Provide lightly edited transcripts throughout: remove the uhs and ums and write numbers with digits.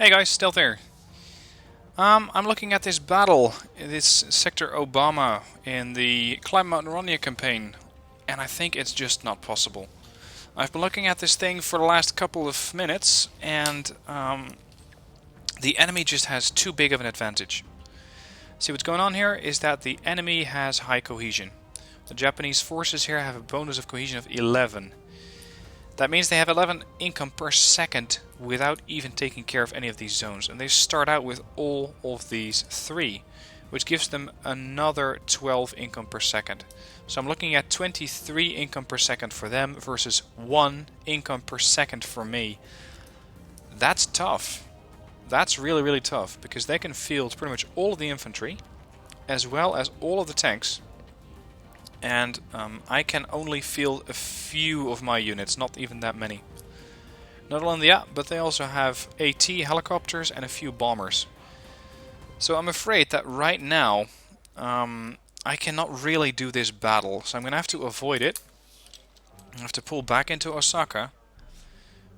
Hey guys, still there. I'm looking at this battle, this Sector Obama in the Climb Mount Narodnaya campaign, and I think it's just not possible. I've been looking at this thing for the last couple of minutes, and the enemy just has too big of an advantage. See, what's going on here is that the enemy has high cohesion. The Japanese forces here have a bonus of cohesion of 11. That means they have 11 income per second without even taking care of any of these zones. And they start out with all of these 3, which gives them another 12 income per second. So I'm looking at 23 income per second for them versus 1 income per second for me. That's tough. That's really, really tough, because they can field pretty much all of the infantry, as well as all of the tanks. And I can only field a few of my units, not even that many. Not only that, but they also have AT helicopters and a few bombers. So I'm afraid that right now I cannot really do this battle, so I'm going to have to avoid it. I have to pull back into Osaka,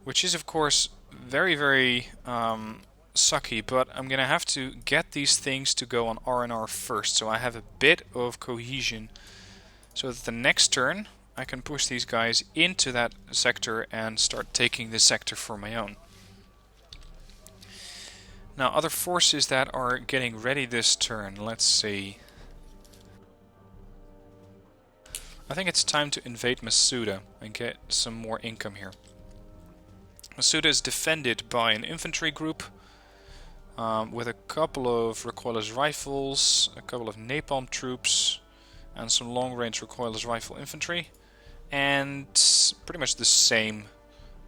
which is of course very, very sucky, but I'm going to have to get these things to go on R&R first, so I have a bit of cohesion. So that the next turn I can push these guys into that sector and start taking this sector for my own. Now, other forces that are getting ready this turn, let's see. I think it's time to invade Masuda and get some more income here. Masuda is defended by an infantry group with a couple of recoilless rifles, a couple of napalm troops, and some long-range recoilless rifle infantry, and pretty much the same,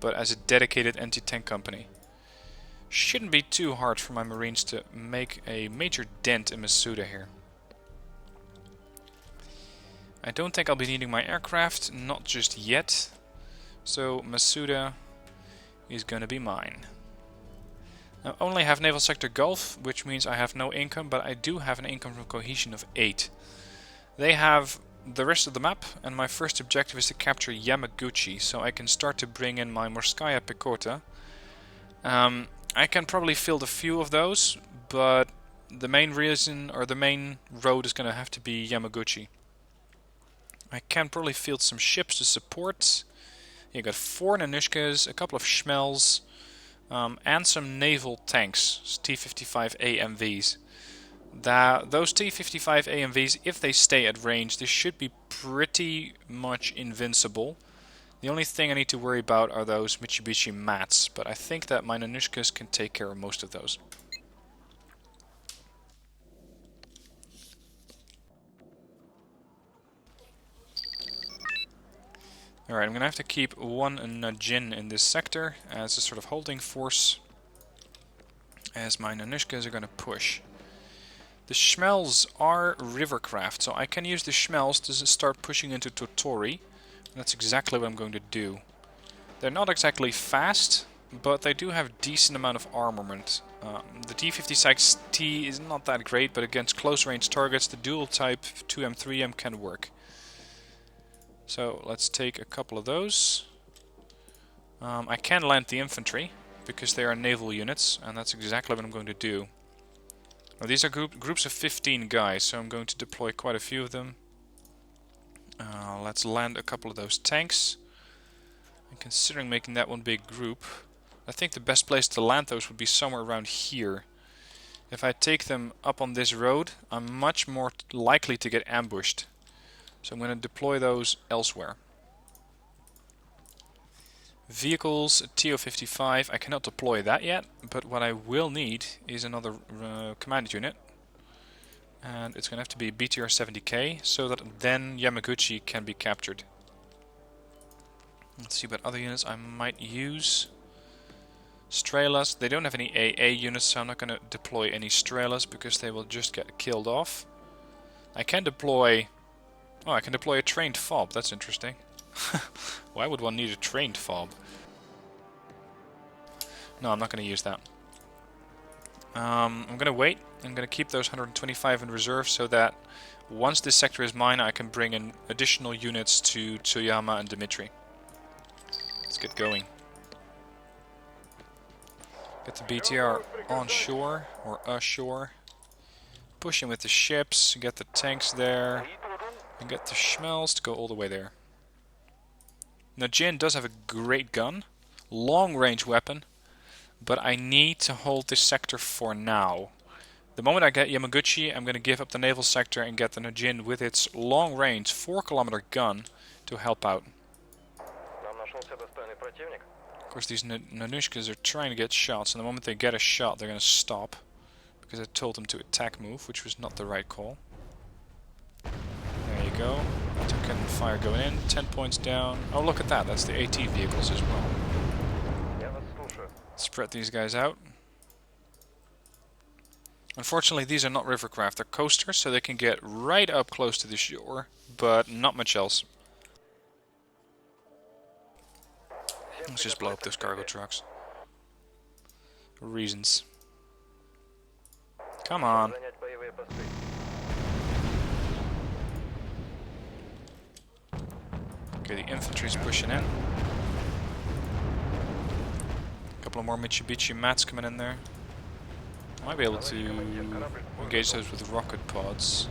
but as a dedicated anti-tank company. Shouldn't be too hard for my marines to make a major dent in Masuda here. I don't think I'll be needing my aircraft, not just yet, so Masuda is gonna be mine. I only have Naval Sector Gulf, which means I have no income, but I do have an income from cohesion of 8. They have the rest of the map, and my first objective is to capture Yamaguchi, so I can start to bring in my Morskaya Pekota. I can probably field a few of those, but the main reason, or the main road, is going to have to be Yamaguchi. I can probably field some ships to support. You got 4 Nanushkas, a couple of Schmells, and some naval tanks, T-55 AMVs. Those T-55 AMVs, if they stay at range, they should be pretty much invincible. The only thing I need to worry about are those Mitsubishi Mats, but I think that my Nanushkas can take care of most of those. Alright, I'm going to have to keep 1 Najin in this sector as a sort of holding force, as my Nanushkas are going to push. The Schmells are rivercraft, so I can use the Schmells to start pushing into Totori. And that's exactly what I'm going to do. They're not exactly fast, but they do have a decent amount of armament. The T-56T is not that great, but against close range targets, the dual type 2M, 3M can work. So let's take a couple of those. I can land the infantry, because they are naval units, and that's exactly what I'm going to do. Now, these are groups of 15 guys, so I'm going to deploy quite a few of them. Let's land a couple of those tanks. I'm considering making that one big group. I think the best place to land those would be somewhere around here. If I take them up on this road, I'm much more likely to get ambushed. So I'm going to deploy those elsewhere. Vehicles, TO-55, I cannot deploy that yet, but what I will need is another command unit. And it's going to have to be BTR-70K, so that then Yamaguchi can be captured. Let's see what other units I might use. Strelas, they don't have any AA units, so I'm not going to deploy any Strelas, because they will just get killed off. I can deploy... Oh, I can deploy a trained fob, that's interesting. Why would one need a trained fob? No, I'm not going to use that. I'm going to wait. I'm going to keep those 125 in reserve so that once this sector is mine, I can bring in additional units to Tsuwano and Dmitry. Let's get going. Get the BTR on shore, or ashore. Push in with the ships, get the tanks there, and get the Schmells to go all the way there. Now Jin does have a great gun, long range weapon, but I need to hold this sector for now. The moment I get Yamaguchi, I'm going to give up the naval sector and get the Najin with its long range 4-kilometer gun to help out. Of course these Nanushkas are trying to get shots, and the moment they get a shot they're going to stop. Because I told them to attack move, which was not the right call. There you go. Token fire going in, 10 points down. Oh, look at that, that's the AT vehicles as well. Spread these guys out. Unfortunately, these are not rivercraft, they're coasters, so they can get right up close to the shore, but not much else. Let's just blow up those cargo trucks. Reasons. Come on. Okay, the infantry's pushing in. A couple of more Mitsubishi Mats coming in there. Might be able to engage those with rocket pods.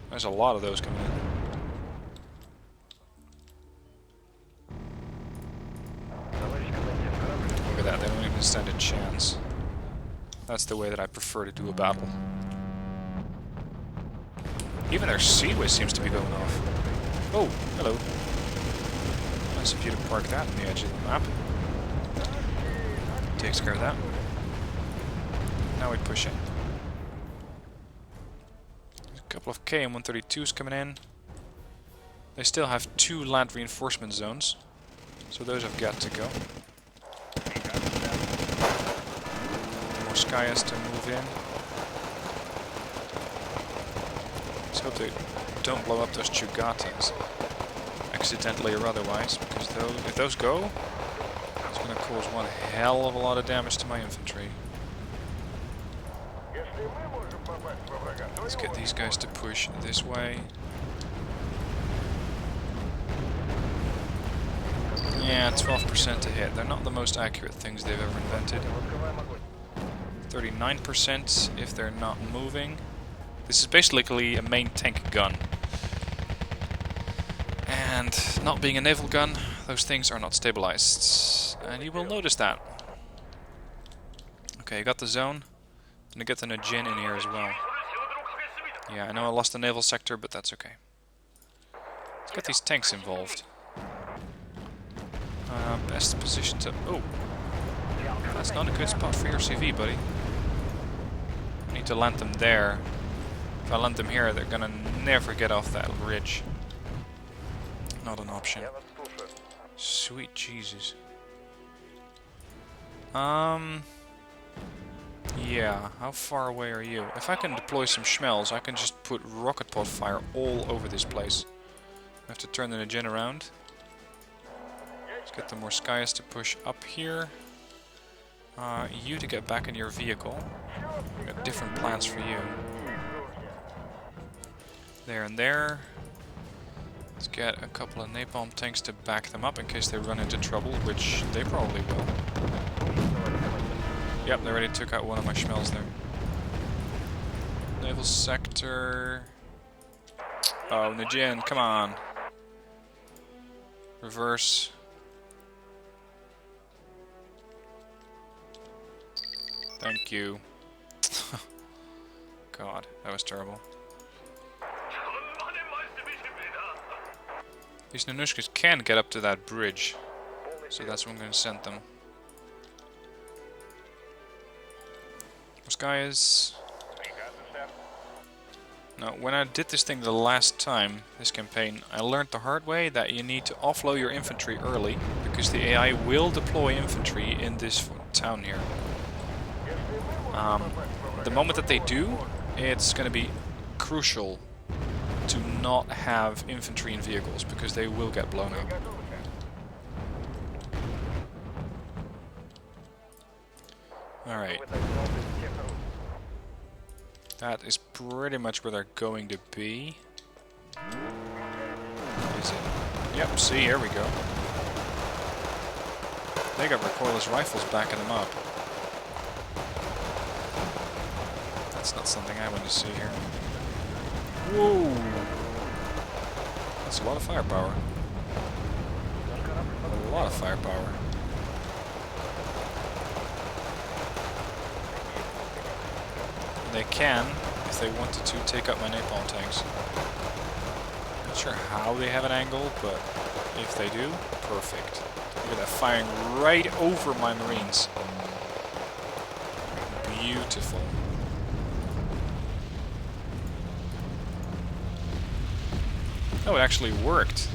There's a lot of those coming in. Look at that, they don't even stand a chance. That's the way that I prefer to do a battle. Even their Seaway seems to be going off. Oh, hello. Nice of you to park that on the edge of the map. Takes care of that. Now we push it. There's a couple of KM-132s coming in. They still have 2 land reinforcement zones, so those have got to go. More Skyas to move in. Let's hope they don't blow up those Chugatas, accidentally or otherwise, because if those go, it's going to cause one hell of a lot of damage to my infantry. Let's get these guys to push this way. Yeah, 12% to hit. They're not the most accurate things they've ever invented. 39% if they're not moving. This is basically a main tank gun. And not being a naval gun, those things are not stabilized. And you will notice that. Okay, got the zone. Gonna get the Najin in here as well. Yeah, I know I lost the naval sector, but that's okay. Let's get these tanks involved. Best position to... Oh! That's not a good spot for your CV, buddy. I need to land them there. If I land them here, they're gonna never get off that ridge. Not an option. Sweet Jesus. Yeah, how far away are you? If I can deploy some Schmells, I can just put rocket pod fire all over this place. I have to turn the Najin around. Let's get the Morskayas to push up here. You to get back in your vehicle. Got different plans for you. There and there. Let's get a couple of napalm tanks to back them up in case they run into trouble, which they probably will. Yep, they already took out one of my Schmells there. Naval sector... Oh, Najin, come on. Reverse. Thank you. God, that was terrible. These Nanushkas can get up to that bridge, so that's where I'm going to send them. This guy is... Now, when I did this thing the last time, this campaign, I learned the hard way that you need to offload your infantry early, because the AI will deploy infantry in this town here. The moment that they do, it's going to be crucial to not have infantry in vehicles, because they will get blown up. Alright. That is pretty much where they're going to be. Is it? Yep, see, here we go. They got recoilless rifles backing them up. That's not something I want to see here. Whoa! That's a lot of firepower. A lot of firepower. They can, if they wanted to, take out my napalm tanks. Not sure how they have an angle, but if they do, perfect. Look at that, firing right over my Marines. Beautiful. Oh, it actually worked.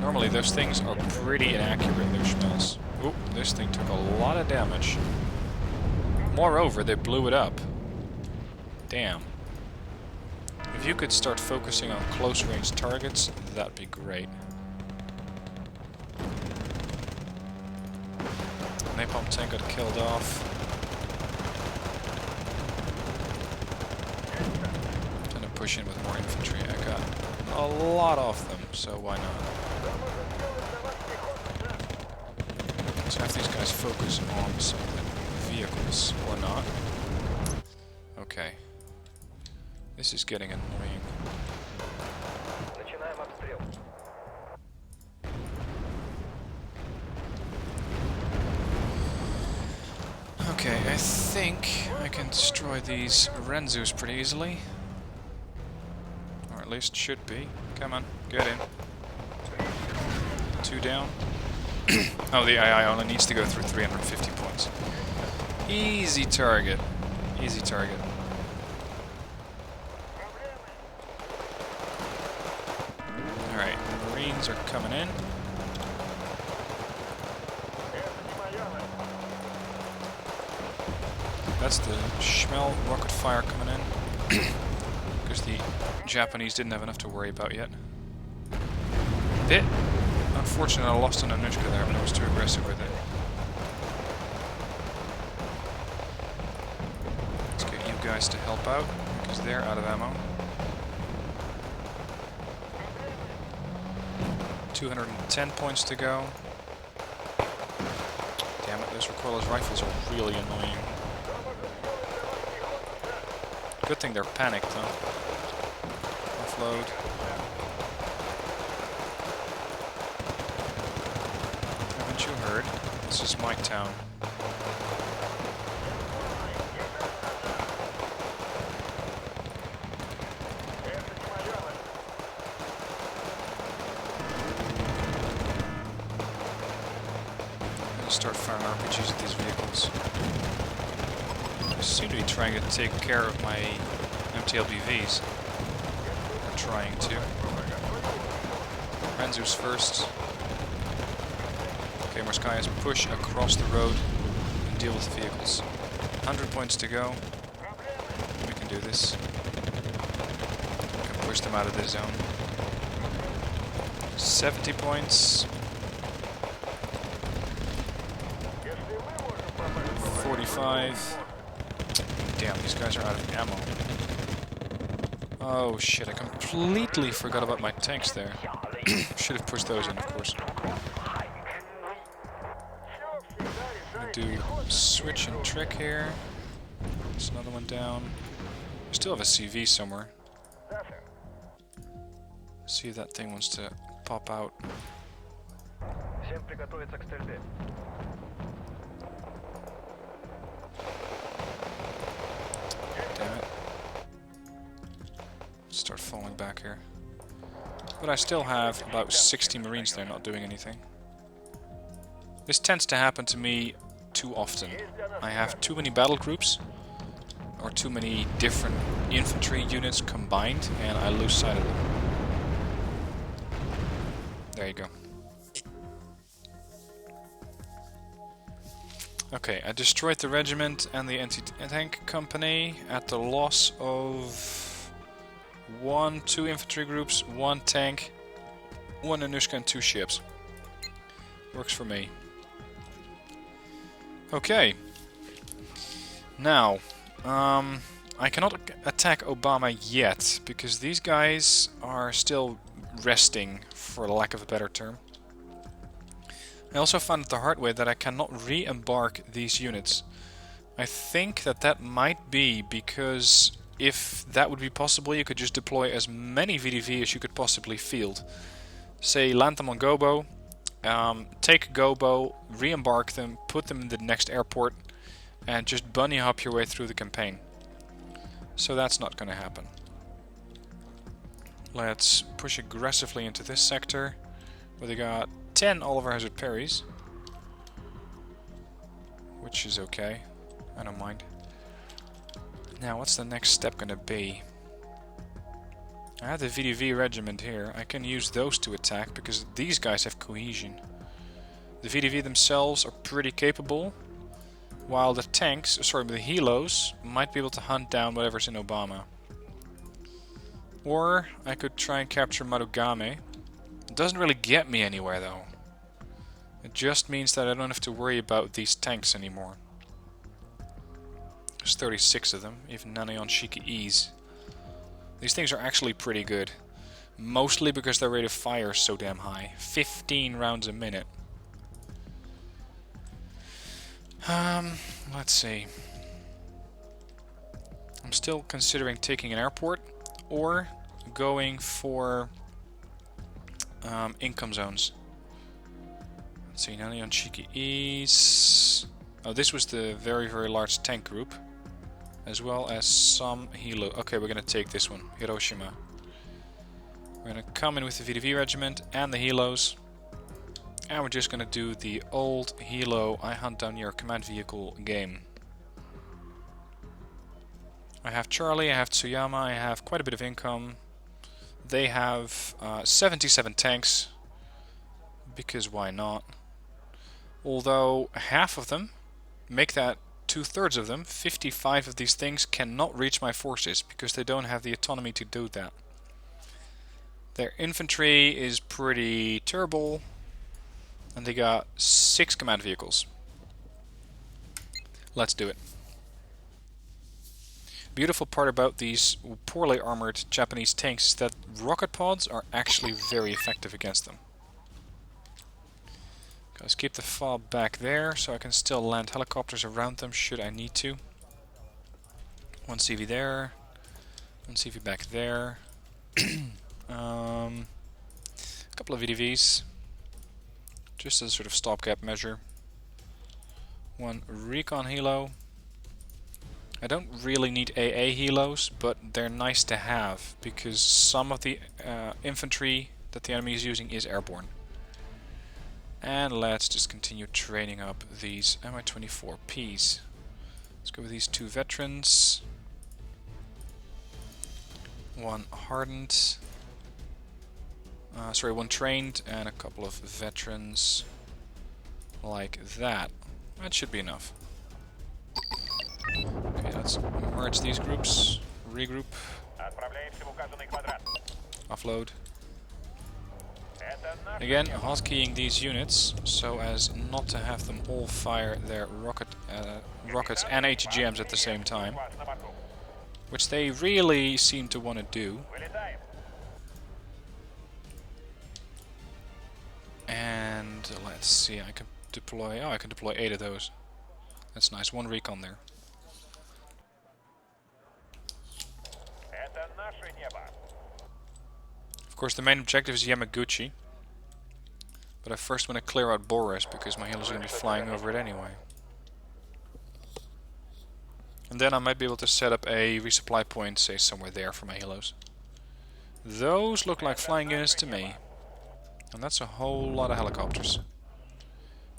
Normally those things are pretty inaccurate, their smells. Oop, this thing took a lot of damage. Moreover, they blew it up. Damn. If you could start focusing on close-range targets, that'd be great. Napalm tank got killed off. Gonna push in with more infantry. I got a lot of them, so why not? Let's have these guys focus on some of the vehicles, or not. Okay. This is getting annoying. Okay, I think I can destroy these Renzus pretty easily. Or at least should be. Come on, get in. 2 down. Oh, the II only needs to go through 350 points. Easy target. Easy target. Alright, Marines are coming in. That's the Schmel rocket fire coming in. Because the Japanese didn't have enough to worry about yet. Bit unfortunate I lost an Anushka there, but I was too aggressive with it. Let's get you guys to help out, because they're out of ammo. 210 points to go. Damn it, those recoilless rifles are really annoying. Good thing they're panicked, though. Offload. Haven't you heard? This is my town. Start firing RPGs at these vehicles. I seem to be trying to take care of my MTLBVs. Or trying to. Renzus first. Okay, Morskayas, push across the road and deal with the vehicles. 100 points to go. We can do this. We can push them out of this zone. 70 points. 45. Damn, these guys are out of ammo. Oh shit, I completely forgot about my tanks there. Should have pushed those in, of course. I'm gonna do switch and trick here. There's another one down. We still have a CV somewhere. See if that thing wants to pop out. Damn it. Start falling back here. But I still have about 60 Marines there not doing anything. This tends to happen to me too often. I have too many battle groups, or too many different infantry units combined, and I lose sight of them. There you go. Okay, I destroyed the regiment and the anti-tank company at the loss of 2 infantry groups, 1 tank, 1 Anushka and 2 ships. Works for me. Okay. Now, I cannot attack Obama yet, because these guys are still resting, for lack of a better term. I also found it the hard way that I cannot re-embark these units. I think that might be because if that would be possible, you could just deploy as many VDV as you could possibly field. Say, land them on Gobo, take Gobo, re-embark them, put them in the next airport, and just bunny hop your way through the campaign. So that's not going to happen. Let's push aggressively into this sector, where they got 10 Oliver Hazard parries, which is okay. I don't mind. Now, what's the next step going to be? I have the VDV regiment here. I can use those to attack because these guys have cohesion. The VDV themselves are pretty capable, while the tanks, sorry, the helos, might be able to hunt down whatever's in Obama. Or I could try and capture Wargame. It doesn't really get me anywhere though. It just means that I don't have to worry about these tanks anymore. There's 36 of them, even none on Shiki E's. These things are actually pretty good. Mostly because their rate of fire is so damn high. 15 rounds a minute. Let's see. I'm still considering taking an airport or going for income zones. Let's see, none on Shiki E's. Oh, this was the very, very large tank group. As well as some helo. Okay, we're gonna take this one, Hiroshima. We're gonna come in with the VDV regiment and the helos. And we're just gonna do the old helo I hunt down your command vehicle game. I have Charlie, I have Tsuyama, I have quite a bit of income. They have 77 tanks. Because why not? Although half of them, make that 2/3 of them, 55 of these things cannot reach my forces because they don't have the autonomy to do that. Their infantry is pretty terrible, and they got 6 command vehicles. Let's do it. Beautiful part about these poorly armored Japanese tanks is that rocket pods are actually very effective against them. Let's keep the fob back there, so I can still land helicopters around them should I need to. One CV there, one CV back there. A couple of VDVs, just as a sort of stopgap measure. One recon helo. I don't really need AA helos, but they're nice to have because some of the infantry that the enemy is using is airborne. And let's just continue training up these Mi-24Ps. Let's go with these 2 veterans. One hardened. Sorry, one trained and a couple of veterans. Like that. That should be enough. Okay, let's merge these groups. Regroup. Offload. Again, hotkeying these units so as not to have them all fire their rockets and ATGMs at the same time, which they really seem to want to do. And let's see, I can deploy. Oh, I can deploy 8 of those. That's nice. 1 recon there. Of course, the main objective is Yamaguchi. But I first want to clear out Boris because my helos are going to be flying over it anyway. And then I might be able to set up a resupply point, say somewhere there for my helos. Those look like flying units to me. And that's a whole lot of helicopters.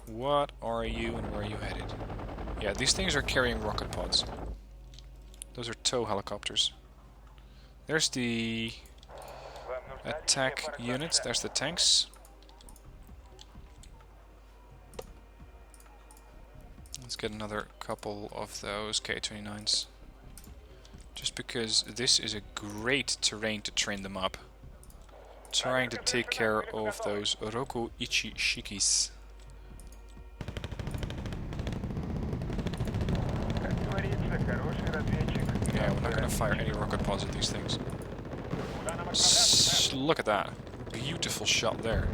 What are you and where are you headed? Yeah, these things are carrying rocket pods. Those are tow helicopters. There's the attack units, there's the tanks. Let's get another couple of those K-29s. Just because this is a great terrain to train them up. Trying to take care of those Roku Ichi Shikis. Yeah, we're not going to fire any rocket pods at these things. Look at that. Beautiful shot there.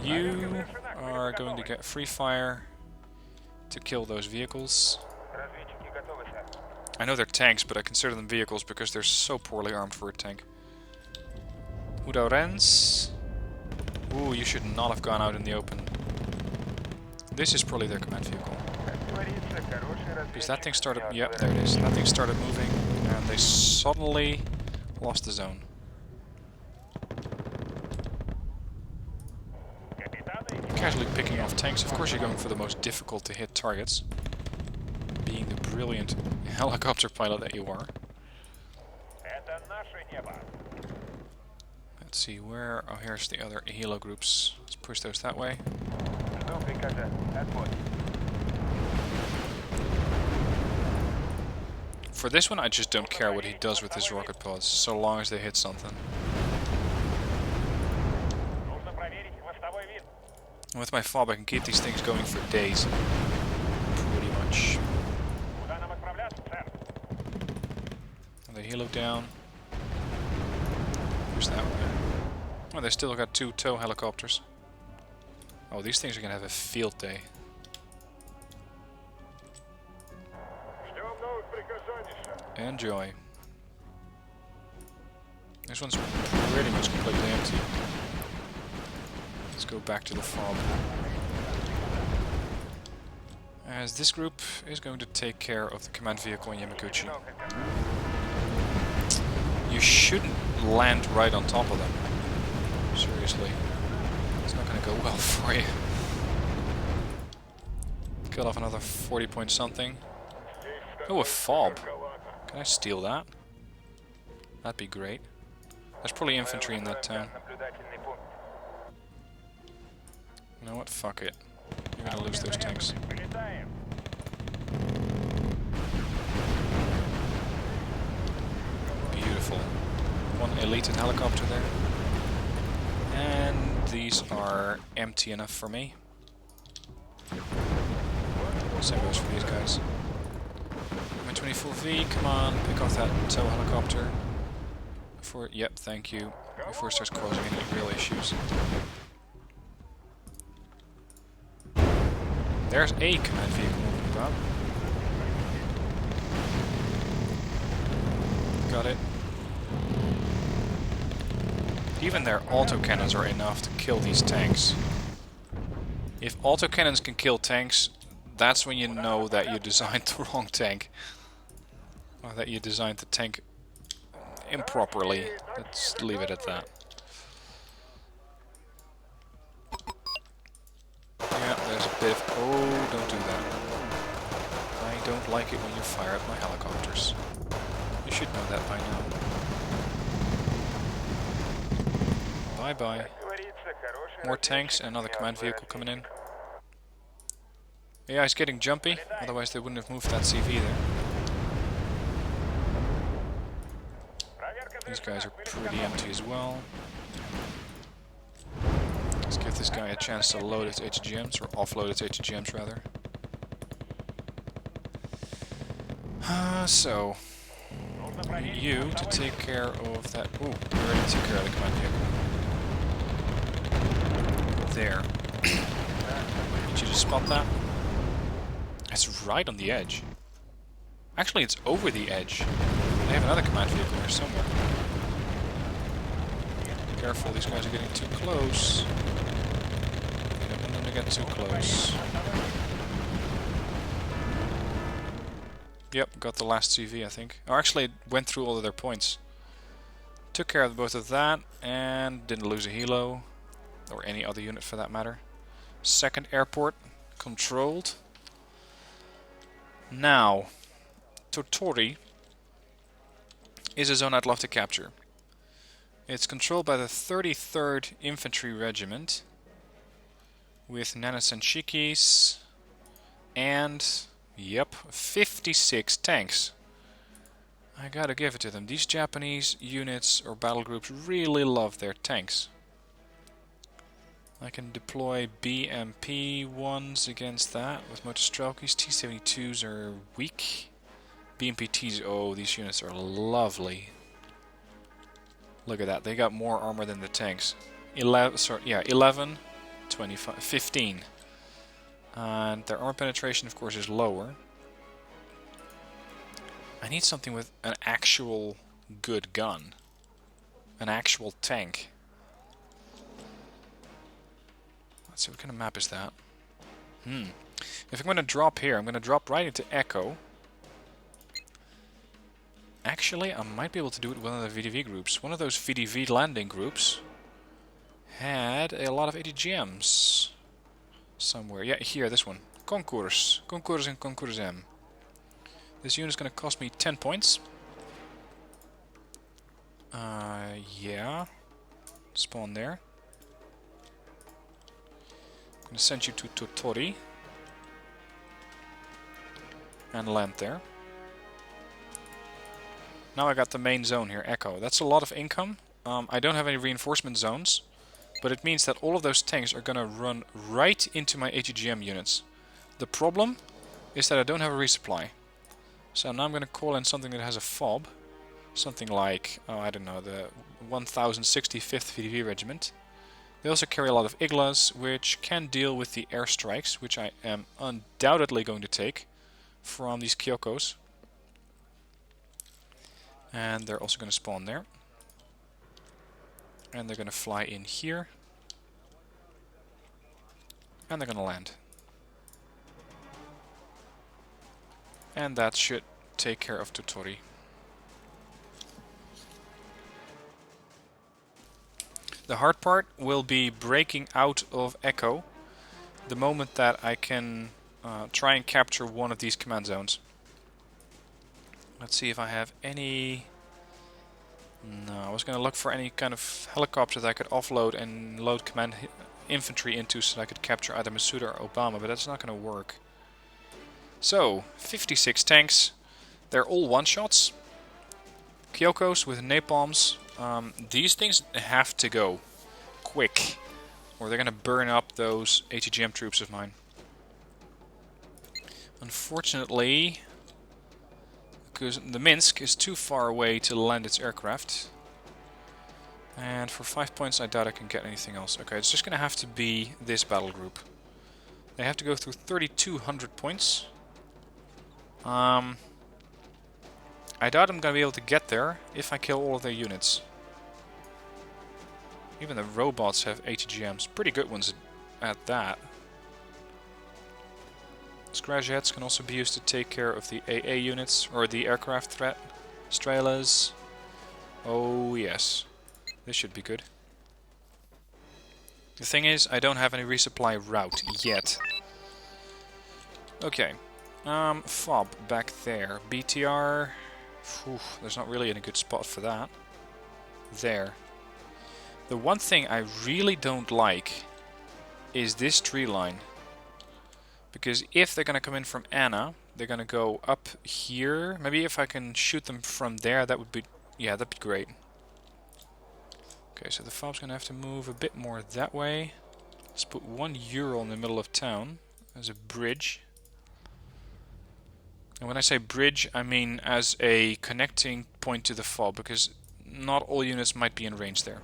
You are going to get free fire. to kill those vehicles. I know they're tanks, but I consider them vehicles because they're so poorly armed for a tank. Udorens. Ooh, you should not have gone out in the open. This is probably their command vehicle. Because that thing started... Yep, there it is. That thing started moving, and they suddenly lost the zone. Casually picking off tanks. Of course you're going for the most difficult to hit targets. Being the brilliant helicopter pilot that you are. Let's see, where... Oh, here's the other helo groups. Let's push those that way. For this one, I just don't care what he does with his rocket pods, so long as they hit something. And with my fob, I can keep these things going for days. Pretty much. And they helo down. Who's that one? Oh, they still got 2 tow helicopters. Oh, these things are gonna have a field day. Enjoy. This one's pretty much completely empty. Let's go back to the fob. As this group is going to take care of the command vehicle in Yamaguchi. You shouldn't land right on top of them. Seriously. It's not going to go well for you. Killed off another 40 point something. Oh, a fob. Can I steal that? That'd be great. There's probably infantry in that town. You know what? Fuck it. You're gonna lose those tanks. Beautiful. One elite helicopter there. And these are empty enough for me. Same goes for these guys. My 24V, come on, pick off that tow helicopter. Before, yep, thank you. Before it starts causing any real issues. There's a command vehicle moving about. Got it. Even their autocannons are enough to kill these tanks. If autocannons can kill tanks, that's when you know that you designed the wrong tank. Or that you designed the tank improperly. Let's leave it at that. Yeah, there's a bit of... Oh, don't do that. I don't like it when you fire at my helicopters. You should know that by now. Bye-bye. More tanks and another command vehicle coming in. Yeah, it's getting jumpy, otherwise they wouldn't have moved that CV there. These guys are pretty empty as well. Let's give this guy a chance to load its HGMs, or offload its HGMs rather. So, I need you to take care of that. Ooh, we already took care of the command vehicle. There. Did you just spot that? It's right on the edge. Actually, it's over the edge. They have another command vehicle here somewhere. Careful, these guys are getting too close. I don't want them to get too close. Yep, got the last CV, I think. Or actually, it went through all of their points. Took care of both of that, and didn't lose a helo. Or any other unit for that matter. Second airport, controlled. Now, Totori is a zone I'd love to capture. It's controlled by the 33rd Infantry Regiment with Nanasenshikis and, yep, 56 tanks. I gotta give it to them. These Japanese units or battle groups really love their tanks. I can deploy BMP ones against that with Motostrelkis. T-72s are weak. BMPTs, oh, these units are lovely. Look at that, they got more armor than the tanks. 11, 25, 15. And their armor penetration, of course, is lower. I need something with an actual good gun. An actual tank. Let's see, what kind of map is that? If I'm going to drop here, I'm going to drop right into Echo. Actually, I might be able to do it with one of the VDV groups. One of those VDV landing groups had a lot of ATGMs somewhere. Yeah, here, this one. Concours. Concours and Concours M. This unit is going to cost me 10 points. Yeah. Spawn there. I'm going to send you to Totori. And land there. Now I got the main zone here, Echo. That's a lot of income. I don't have any reinforcement zones. But it means that all of those tanks are going to run right into my ATGM units. The problem is that I don't have a resupply. So now I'm going to call in something that has a FOB. Something like, oh, I don't know, the 1065th VDV Regiment. They also carry a lot of Iglas, which can deal with the airstrikes, which I am undoubtedly going to take from these Kyokos. And they're also going to spawn there. And they're going to fly in here. And they're going to land. And that should take care of Totori. The hard part will be breaking out of Echo the moment that I can try and capture one of these command zones. Let's see if I have any... No, I was going to look for any kind of helicopter that I could offload and load command infantry into so that I could capture either Masuda or Obama, but that's not going to work. So, 56 tanks. They're all one-shots. Kyokos with napalms. These things have to go quick, or they're going to burn up those ATGM troops of mine. Unfortunately, because the Minsk is too far away to land its aircraft. And for 5 points I doubt I can get anything else. Okay, it's just going to have to be this battle group. They have to go through 3,200 points. I doubt I'm going to be able to get there if I kill all of their units. Even the robots have ATGMs. Pretty good ones at that. Scratch heads can also be used to take care of the AA units, or the aircraft threat. Strelas. Oh yes. This should be good. The thing is, I don't have any resupply route yet. Okay. FOB back there. BTR. Whew, there's not really any good spot for that. There. The one thing I really don't like is this tree line. Because if they're going to come in from Anna, they're going to go up here. Maybe if I can shoot them from there, that would be... Yeah, that'd be great. Okay, so the FOB's going to have to move a bit more that way. Let's put 1 Ural in the middle of town as a bridge. And when I say bridge, I mean as a connecting point to the FOB, because not all units might be in range there.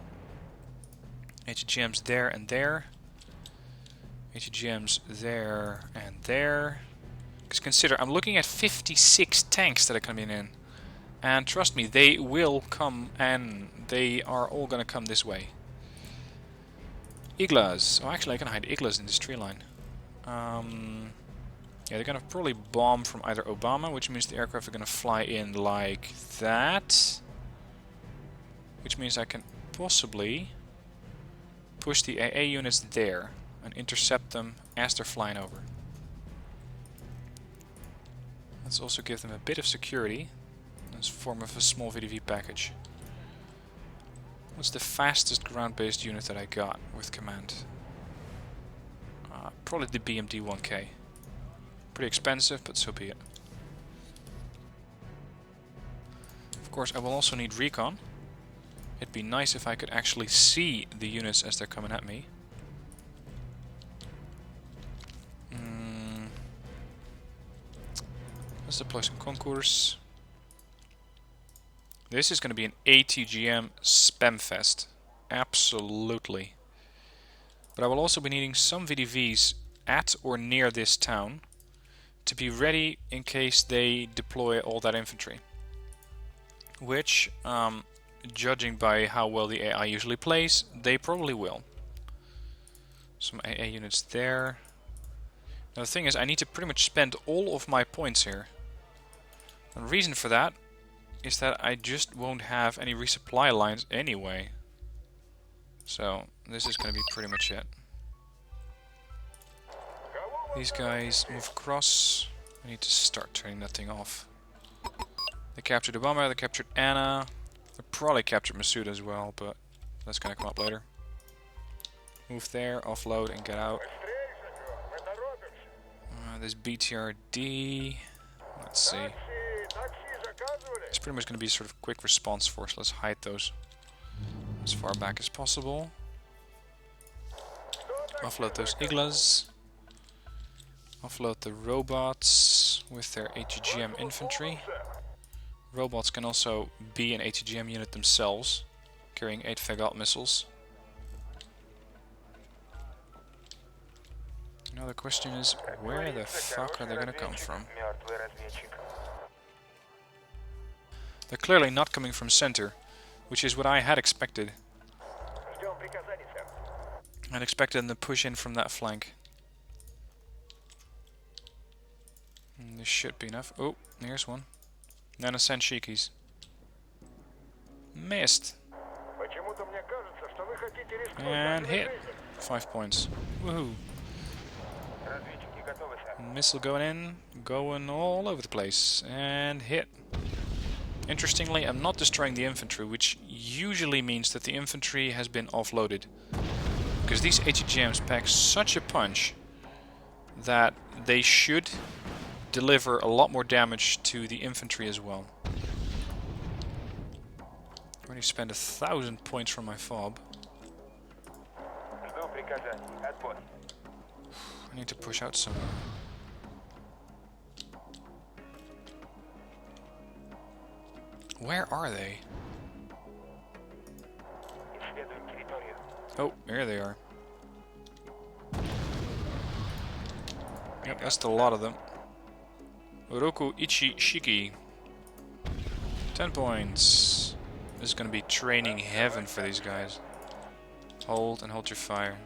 HGMs there and there. HGMs there and there. Because consider, I'm looking at 56 tanks that are coming in. And trust me, they will come, and they are all going to come this way. Iglas. Oh, actually I can hide Iglas in this tree line. Yeah, they're going to probably bomb from either Obama, which means the aircraft are going to fly in like that. Which means I can possibly push the AA units there and intercept them as they're flying over. Let's also give them a bit of security in the form of a small VDV package. What's the fastest ground-based unit that I got with command? Probably the BMD-1K. Pretty expensive, but so be it. Of course, I will also need recon. It'd be nice if I could actually see the units as they're coming at me. Let's deploy some concours. This is going to be an ATGM spam fest. Absolutely. But I will also be needing some VDVs at or near this town to be ready in case they deploy all that infantry. Which, judging by how well the AI usually plays, they probably will. Some AA units there. Now the thing is, I need to pretty much spend all of my points here. And the reason for that is that I just won't have any resupply lines anyway. So, this is going to be pretty much it. These guys move across. I need to start turning that thing off. They captured Obama, they captured Anna. They probably captured Masuda as well, but that's going to come up later. Move there, offload and get out. This BTRD. Let's see. It's pretty much going to be sort of quick response force. Let's hide those as far back as possible. Offload those Iglas. Offload the robots with their ATGM infantry. Robots can also be an ATGM unit themselves, carrying 8 Fagot missiles. Now the question is, where the fuck are they gonna come from? They're clearly not coming from center, which is what I had expected. I'd expected them to push in from that flank. And this should be enough. Oh, here's one. Nanosenshikis. Missed. And hit. 5 points. Woohoo. Missile going in, going all over the place. And hit. Interestingly, I'm not destroying the infantry, which usually means that the infantry has been offloaded. Because these ATGMs pack such a punch that they should deliver a lot more damage to the infantry as well. I already spent 1,000 points from my fob. I need to push out some. Where are they? Oh, there they are. Yep, that's a lot of them. Oroku Ichi Shiki. 10 points. This is going to be training heaven for these guys. Hold and hold your fire.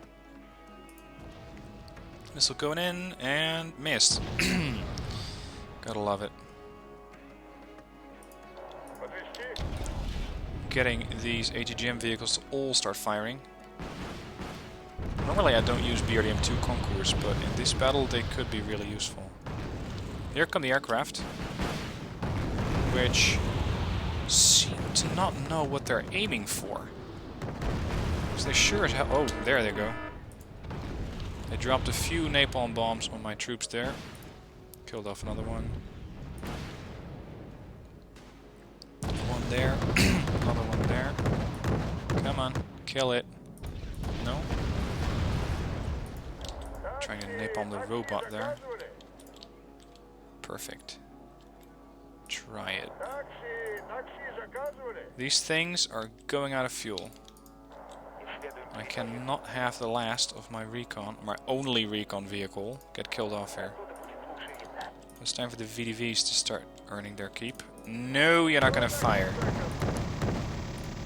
Missile going in and missed. Gotta love it. Getting these ATGM vehicles to all start firing. Normally I don't use BRDM-2 Concours, but in this battle they could be really useful. Here come the aircraft, which seem to not know what they're aiming for. Because they sure as hell... Oh, there they go. They dropped a few napalm bombs on my troops there. Killed off another one. One there. Another one there. Come on, kill it. No? Trying to napalm the robot there. Perfect. Try it. These things are going out of fuel. I cannot have the last of my recon, my only recon vehicle, get killed off here. It's time for the VDVs to start earning their keep. No, you're not gonna fire.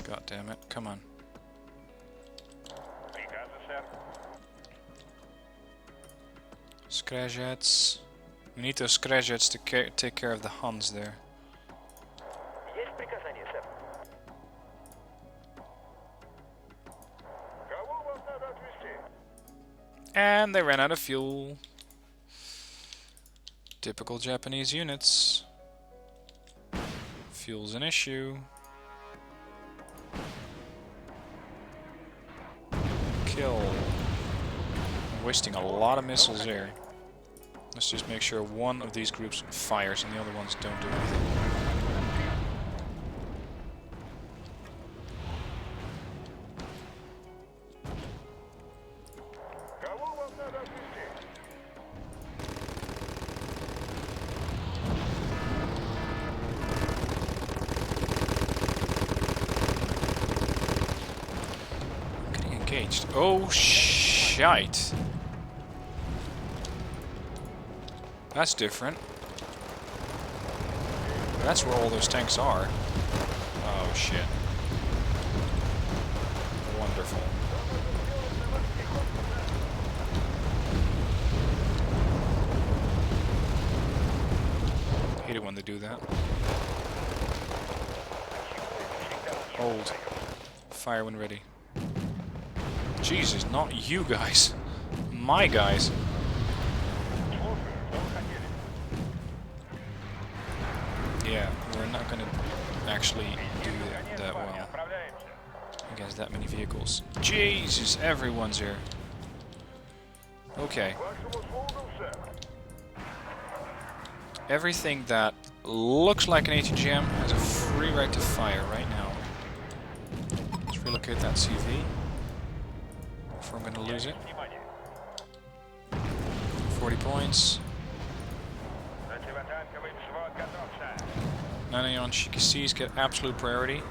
God damn it, come on. Scrajets. We need those Scrajets to take care of the Huns there. And they ran out of fuel. Typical Japanese units. Fuel's an issue. Kill. I'm wasting a lot of missiles here. Let's just make sure one of these groups fires and the other ones don't do anything. I'm getting engaged. Oh, shite. That's different. That's where all those tanks are. Oh shit. Wonderful. Hate it when they do that. Hold. Fire when ready. Jesus, not you guys. My guys. Yeah, we're not gonna actually do that well against that many vehicles. Jesus, everyone's here. Okay. Everything that looks like an ATGM has a free right to fire right now. Let's relocate that CV before I'm gonna lose it. 40 points. 9 on Shikisi's get absolute priority.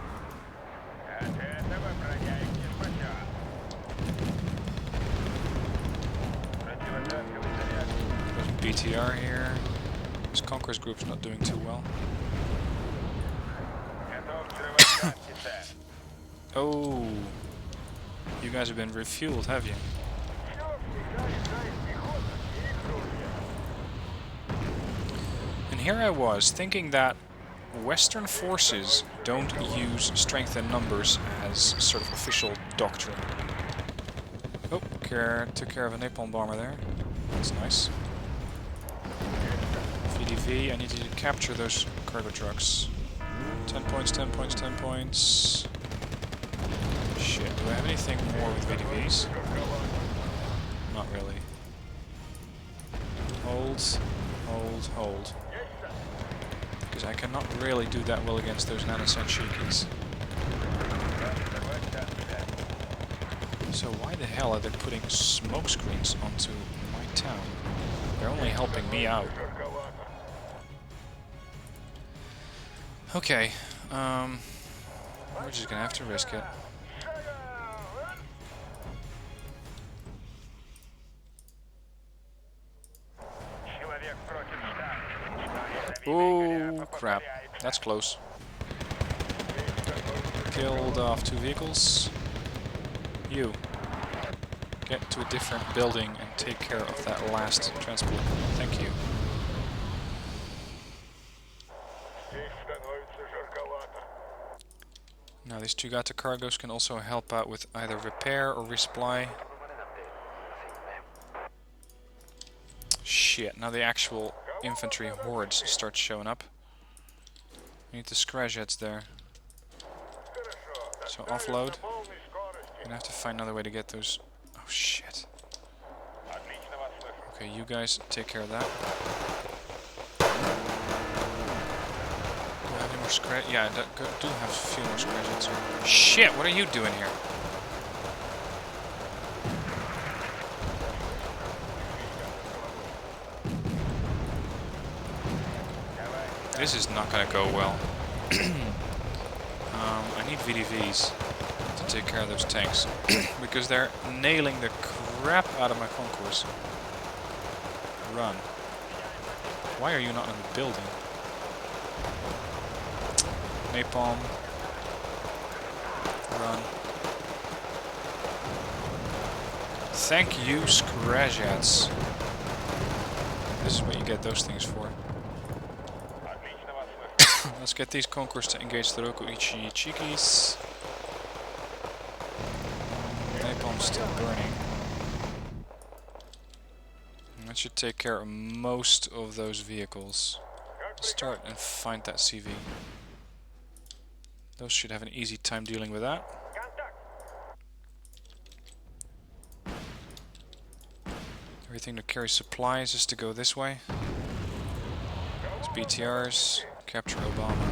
There's BTR here. This Conqueror's group's not doing too well. Oh, you guys have been refueled, have you? And here I was thinking that Western forces don't use strength in numbers as sort of official doctrine. Oh, took care of a napalm bomber there. That's nice. VDV, I need to capture those cargo trucks. 10 points, 10 points, 10 points. Shit, do I have anything more with VDVs? Not really. Hold, hold, hold. Because I cannot really do that well against those nanosenshikis. So why the hell are they putting smoke screens onto my town? They're only helping me out. Okay, we're just gonna have to risk it. Oh crap, that's close. Killed off 2 vehicles. You, get to a different building and take care of that last transport. Thank you. Now these Chugata cargoes can also help out with either repair or resupply. Shit, now the actual infantry hordes start showing up. We need the Scrajets there. So offload. I'm gonna have to find another way to get those. Oh shit. Okay, you guys take care of that. Do I have any more Scrajets? Yeah, I do have a few more Scrajets here. Shit, what are you doing here? This is not gonna go well. I need VDVs to take care of those tanks because they're nailing the crap out of my concourse. Run. Why are you not in the building? Napalm. Run. Thank you, Scrajets. This is what you get those things for. Let's get these conquerors to engage the Rokuichi Chikis. Napalm's still burning. And that should take care of most of those vehicles. Start and find that CV. Those should have an easy time dealing with that. Everything that carries supplies is to go this way. It's BTRs. Capture Obama.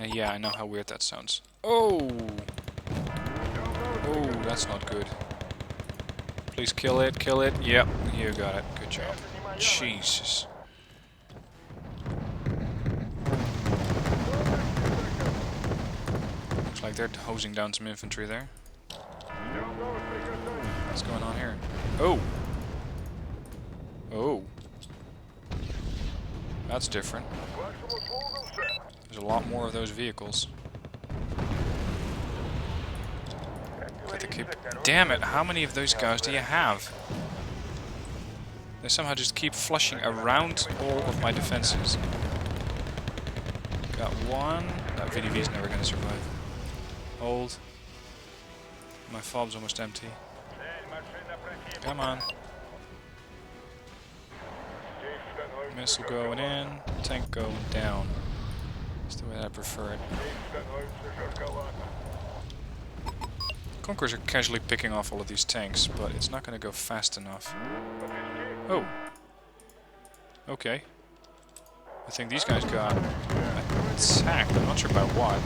And yeah, I know how weird that sounds. Oh! Oh, that's not good. Please kill it, kill it. Yep, you got it. Good job. Jesus. Looks like they're hosing down some infantry there. What's going on here? Oh! Oh! That's different. There's a lot more of those vehicles. Get the keep. Damn it, how many of those guys do you have? They somehow just keep flushing around all of my defenses. Got one. That VDV's never gonna survive. Hold. My fob's almost empty. Come on. Missile going in, tank going down. That's the way I prefer it. Conquerors are casually picking off all of these tanks, but it's not going to go fast enough. Oh. Okay. I think these guys got attacked. I'm not sure by what.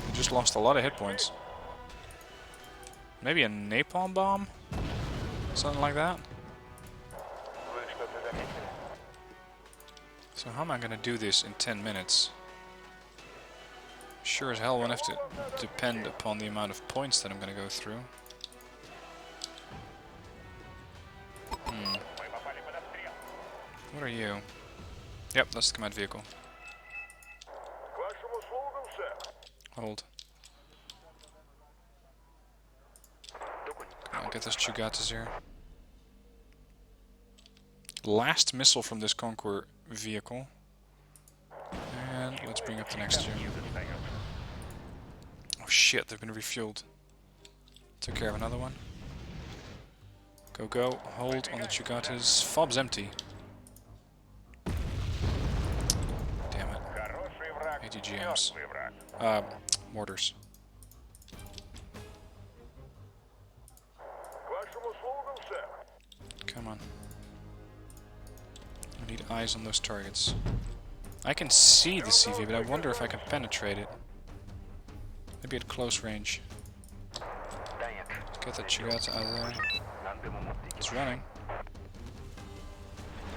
They just lost a lot of hit points. Maybe a napalm bomb? Something like that? So how am I going to do this in 10 minutes? Sure as hell won't have to depend upon the amount of points that I'm going to go through. What are you? Yep, that's the command vehicle. Hold. Come on, get those Chugatas here. Last missile from this Conqueror vehicle. And let's bring up the next gen. Oh shit, they've been refueled. Took care of another one. Go, go. Hold on the Chugatas. Fob's empty. Damn it. ATGMs. Mortars. Come on. I need eyes on those targets. I can see the CV, but I wonder if I can penetrate it. Maybe at close range. Get that Chigata out of there. It's running.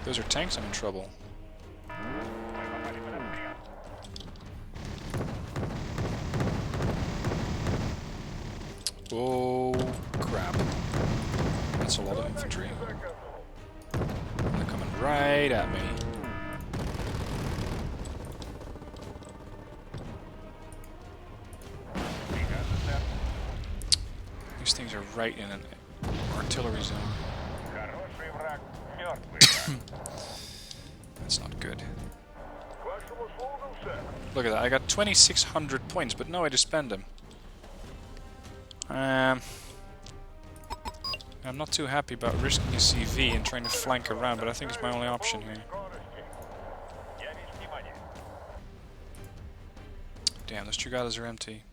Those are tanks, I'm in trouble. Oh, crap. That's a lot of infantry. They're coming right at me. These things are right in an artillery zone. That's not good. Look at that, I got 2,600 points, but no way to spend them. I'm not too happy about risking a CV and trying to flank around, but I think it's my only option here. Damn, those Chugatas are empty.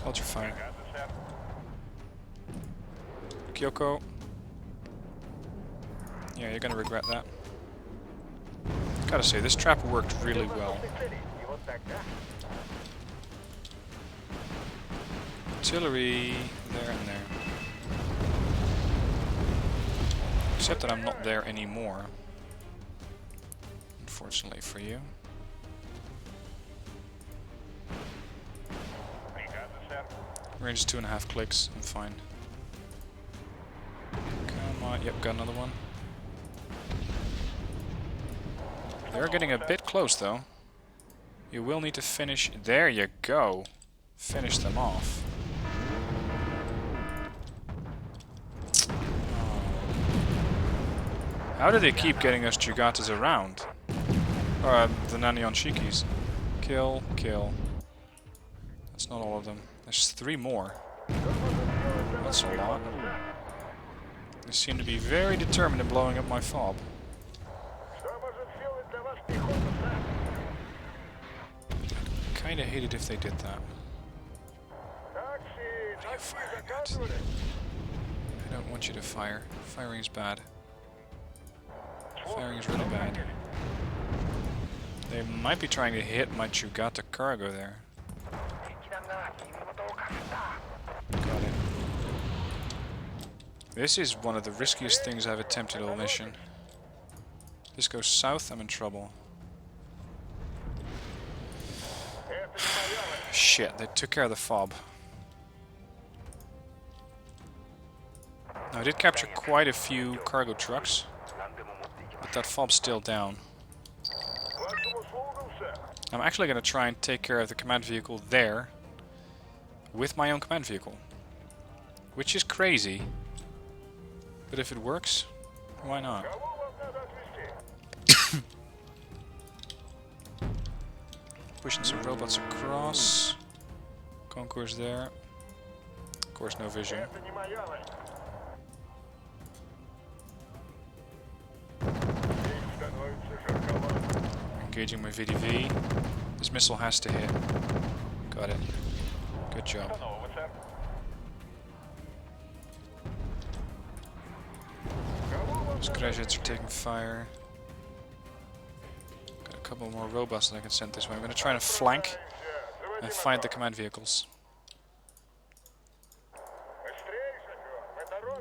Hold your fire. Kyoko. Yeah, you're gonna regret that. Gotta say, this trap worked really well. Artillery there and there. Except that I'm not there anymore. Unfortunately for you. Range is 2.5 clicks, I'm fine. Come on, yep, got another one. They're getting a bit close though. You will need to finish, there you go. Finish them off. How do they keep getting those Chugatas around? The Nanion Shikis. Kill, kill. That's not all of them. There's 3 more. That's a lot. They seem to be very determined in blowing up my fob. Kinda hate it if they did that. What are you firing at? I don't want you to fire. Firing is bad. Firing is really bad. They might be trying to hit my Chugata cargo there. Got it. This is one of the riskiest things I've attempted all mission. This goes south, I'm in trouble. Shit, they took care of the fob. Now, I did capture quite a few cargo trucks. But that fob's still down. I'm actually going to try and take care of the command vehicle there with my own command vehicle. Which is crazy. But if it works, why not? Pushing some robots across. Concourse there. Of course, no vision. Engaging my VDV. This missile has to hit. Got it. Good job. Those crash hits are taking fire. Got a couple more robots that I can send this way. I'm going to try to flank and find the command vehicles.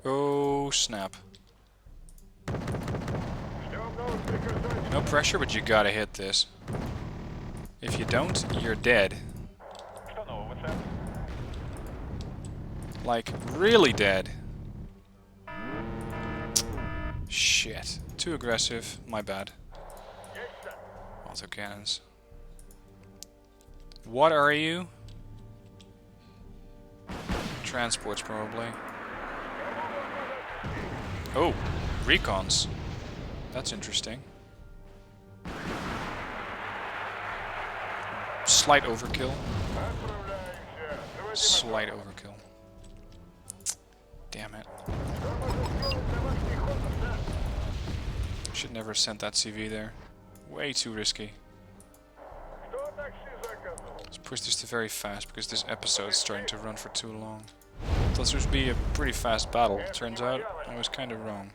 Oh snap. No pressure, but you gotta hit this. If you don't, you're dead. Like, really dead. Shit. Too aggressive. My bad. Autocannons. What are you? Transports, probably. Oh, recons. That's interesting. Slight overkill. Slight overkill. Damn it. Should never have sent that CV there. Way too risky. Let's push this to very fast because this episode is starting to run for too long. Thought this would be a pretty fast battle. Turns out I was kind of wrong.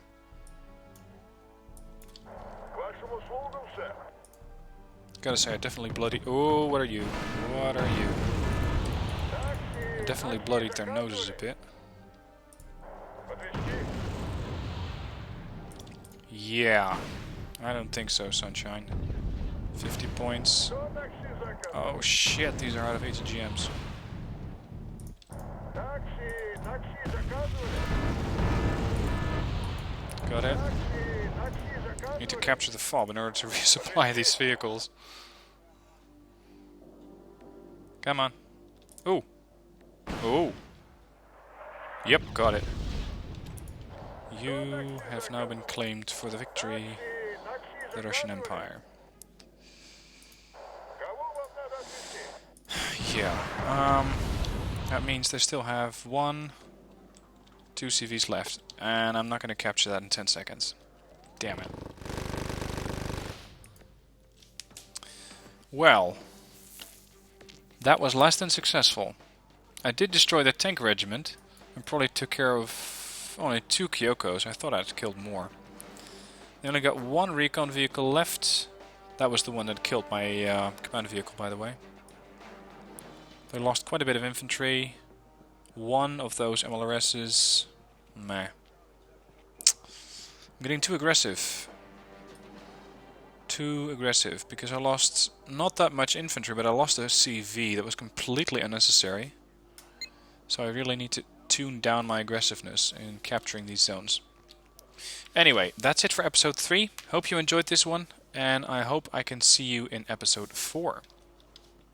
Gotta say, I definitely bloodied. Oh, what are you? What are you? I definitely bloodied their noses a bit. Yeah. I don't think so, Sunshine. 50 points. Oh shit, these are out of ATGMs. Got it. Need to capture the fob in order to resupply these vehicles. Come on. Oh. Oh. Yep, got it. You have now been claimed for the victory, the Russian Empire. Yeah, that means they still have 2 CVs left, and I'm not going to capture that in 10 seconds. Damn it. Well, that was less than successful. I did destroy the tank regiment, and probably took care of only 2 Kyokos. I thought I'd killed more. They only got 1 recon vehicle left. That was the one that killed my command vehicle, by the way. They lost quite a bit of infantry. 1 of those MLRSs. Meh. I'm getting too aggressive. Too aggressive, because I lost not that much infantry, but I lost a CV that was completely unnecessary. So I really need to tune down my aggressiveness in capturing these zones. Anyway, that's it for episode 3. Hope you enjoyed this one, and I hope I can see you in episode 4.